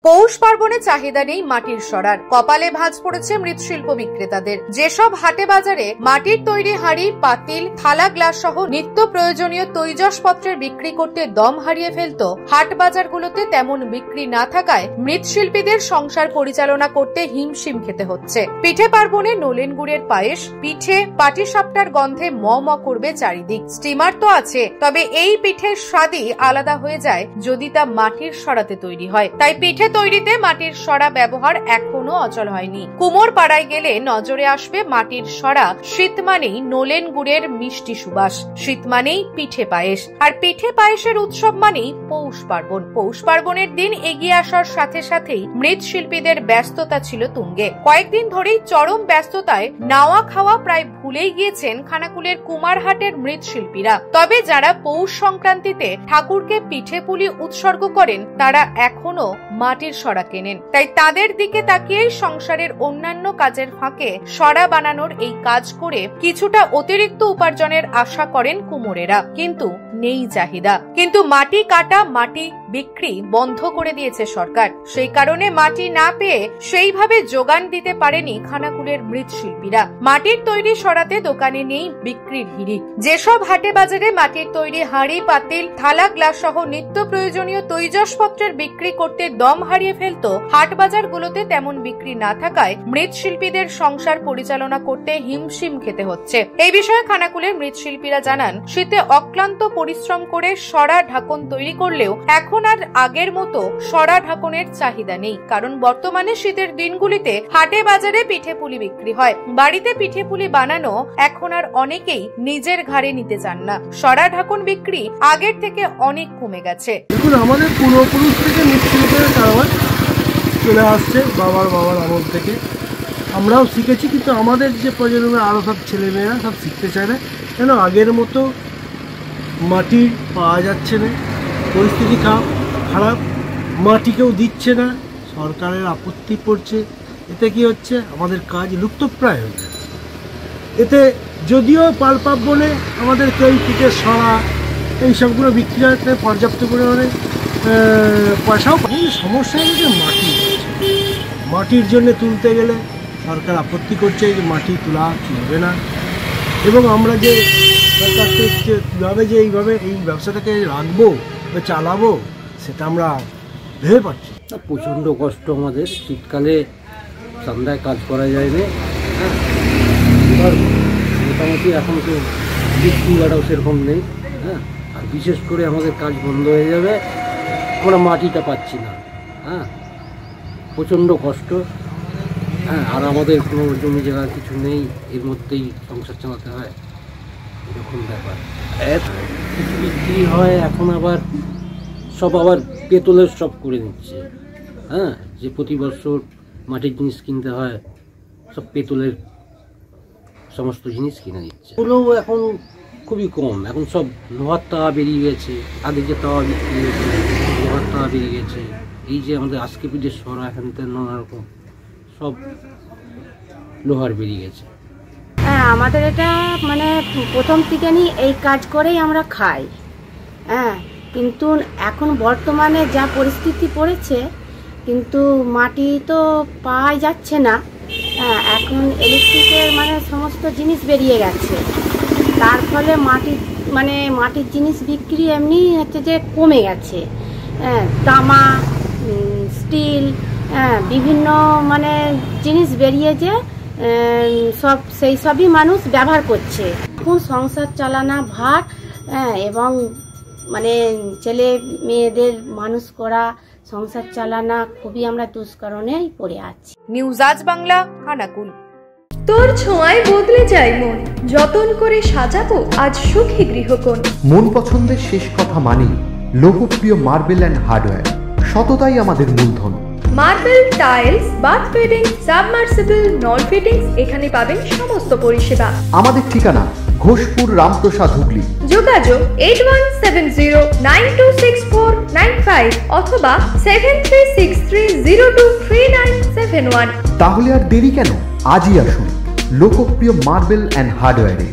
পৌষ পার্বণে চাহিদা নেই মাটির সরার, কপালে ভাঁজ পড়েছে মৃৎশিল্প বিক্রেতাদের। যেসব হাটে বাজারে মাটির তৈরি হাঁড়ি, পাতিল, থালা, গ্লাস সহ নিত্য প্রয়োজনীয় তৈজসপত্রের বিক্রি করতে দম হারিয়ে ফেলত, হাট বাজারগুলোতে তেমন বিক্রি না থাকায় মৃৎশিল্পীদের সংসার পরিচালনা করতে হিমশিম খেতে হচ্ছে। পিঠে পার্বণে নলেন গুড়ের পায়েস, পিঠে, পাটিসাপটার গন্ধে ম ম করবে চারিদিক। স্টিমার তো আছে, তবে এই পিঠের স্বাদই আলাদা হয়ে যায় যদি তা মাটির সরাতে তৈরি হয়। তাই পিঠে তৈরিতে মাটির সরা ব্যবহার এখনো অচল হয়নি। কুমোর পাড়ায় গেলে নজরে আসবে মাটির সরা। শীত মানেই নলেন গুড়ের মিষ্টি সুবাস, শীত মানেই পিঠে পায়েস, আর পিঠে পায়েসের উৎসব মানেই পৌষ পার্বণ। পৌষ পার্বণের দিন এগিয়ে আসার সাথে সাথেই মৃৎশিল্পীদের ব্যস্ততা ছিল তুঙ্গে। কয়েকদিন ধরেই চরম ব্যস্ততায় নাওয়া খাওয়া প্রায় ভুলেই গিয়েছেন খানাকুলের কুমারহাটের মৃৎশিল্পীরা। তবে যারা পৌষ সংক্রান্তিতে ঠাকুরকে পিঠে পুলি উৎসর্গ করেন, তারা এখনো মাটির সরা কেনেন। তাই তাদের দিকে তাকিয়েই সংসারের অন্যান্য কাজের ফাঁকে সরা বানানোর এই কাজ করে কিছুটা অতিরিক্ত উপার্জনের আশা করেন কুমোরেরা। কিন্তু নেই চাহিদা। কিন্তু মাটি কাটা, মাটি বিক্রি বন্ধ করে দিয়েছে সরকার। সেই কারণে মাটি না পেয়ে সেইভাবে যোগান দিতে পারেনি খানাকুলের মৃৎশিল্পীরা। মাটির তৈরি সরাতে দোকানে নেই বিক্রির হিড়িক। যেসব হাটে বাজারে মাটির তৈরি হাঁড়ি, পাতিল, থালা, গ্লাস সহ নিত্য প্রয়োজনীয় তৈজসপত্রের বিক্রি করতে দম হারিয়ে ফেলত, হাট বাজারগুলোতে তেমন বিক্রি না থাকায় মৃৎশিল্পীদের সংসার পরিচালনা করতে হিমশিম খেতে হচ্ছে। এই বিষয়ে খানাকুলের মৃৎশিল্পীরা জানান, শীতে অক্লান্ত পরিশ্রম করে সরা ঢাকন তৈরি করলেও এখন আর আগের মতো সরা ঢাকনের চাহিদা নেই। কারণ বর্তমানে শীতের দিনগুলিতে হাটে বাজারে পিঠে পুলি বিক্রি হয়। বাড়িতে পিঠে পুলি বানানো এখন আর অনেকেই নিজের ঘাড়ে নিতে চান না। সরা ঢাকন বিক্রি আগের থেকে অনেক কমে গেছে। দেখুন, আমাদের পূর্বপুরুষ থেকে মৃৎশিল্পের কারবার চলে আসছে, বাবার আমল থেকে আমরাও শিখেছি। কিন্তু আমাদের যে প্রজন্মের আরও সব ছেলেমেয়েরা সব শিখতে চায় না, কেন আগের মতো মাটির পাওয়া যাচ্ছে না, পরিস্থিতি খারাপ, মাটিকেও দিচ্ছে না, সরকারের আপত্তি পড়ছে। এতে কি হচ্ছে, আমাদের কাজ লুপ্তপ্রায় হয়ে যাচ্ছে। এতে যদিও পাল পার্বণে আমাদের কেউ পিঠের সরা এইসবগুলো বিক্রি করতে পর্যাপ্ত পরিমাণে পয়সাও পাই। সমস্যা হচ্ছে যে মাটির জন্য তুলতে গেলে সরকার আপত্তি করছে যে মাটি তোলা চলবে না, এবং আমরা যে সরকার থেকে কীভাবে যে এইভাবে এই ব্যবসাটাকে রাখবো বা চালাবো সেটা আমরা ভেবে পাচ্ছি। প্রচণ্ড কষ্ট আমাদের। শীতকালে সন্ধ্যায় কাজ করা যায় না। এবার মোটামুটি এখন তো বিক্রি বাড়াও সেরকম নেই। আর বিশেষ করে আমাদের কাজ বন্ধ হয়ে যাবে, আমরা মাটিটা পাচ্ছি না। প্রচণ্ড কষ্ট। আর আমাদের কোনো জমি জায়গা কিছু নেই, এর মধ্যেই সংসার চালাতে হয়, এরকম ব্যাপার। কিছু বিক্রি হয়, এখন আবার সব আবার পেতলের সব করে নিচ্ছে। যে প্রতি বছর মাটির জিনিস কিনতে হয়, সব পেতলের সমস্ত জিনিস কিনে নিচ্ছে। ওগুলোও এখন খুবই কম। এখন সব লোহার তাওয়া বেরিয়ে গেছে। আগে যে তাওয়া বিক্রি হয়েছে, লোহার তাওয়া বেরিয়ে গেছে। এই যে আমাদের আজকে পিঠের সরা, এখান থেকে নানা রকম সব লোহার বেরিয়ে গেছে। আমাদের এটা মানে প্রথম থেকে নিয়ে এই কাজ করেই আমরা খাই। কিন্তু এখন বর্তমানে যা পরিস্থিতি পড়েছে, কিন্তু মাটি তো পাওয়া যাচ্ছে না। এখন ইলেকট্রিকের মানে সমস্ত জিনিস বেরিয়ে গেছে, তার ফলে মাটির জিনিস বিক্রি এমনি হচ্ছে যে কমে গেছে। তামা, স্টিল, বিভিন্ন মানে জিনিস বেরিয়ে যে সেই সবই মানুষ ব্যবহার করছে। এখন সংসার চালানো ভার, এবং মানে ছেলে মেয়েদের মানুষ করা, সংসার চালানা খুবই আমরা দুষ্করণেই পড়ে আছি। নিউজ আজ বাংলা, খানাকুল। তোর ছোঁয়ায় বদলে যায় মন, যতন করে সাজাবো আজ সুখী গৃহকোণ। মন পছন্দের শেষ কথা মানি লোকপ্রিয় মার্বেল অ্যান্ড হার্ডওয়্যার, সততাই আমাদের মূলধন। Marble, tiles, bath fitting, submersible, নল ফিটিংস, এখানে পাবেন সমস্ত পরিষেবা। আমাদের ঠিকানা ঘোষপুর, রামপ্রসাদ, হুগলি। যোগাযোগ 8170926495 অথবা 7363023971। তাহলে আর দেরি কেন, আজই আসুন লোকপ্রিয় মার্বেল অ্যান্ড হার্ডওয়্যারে।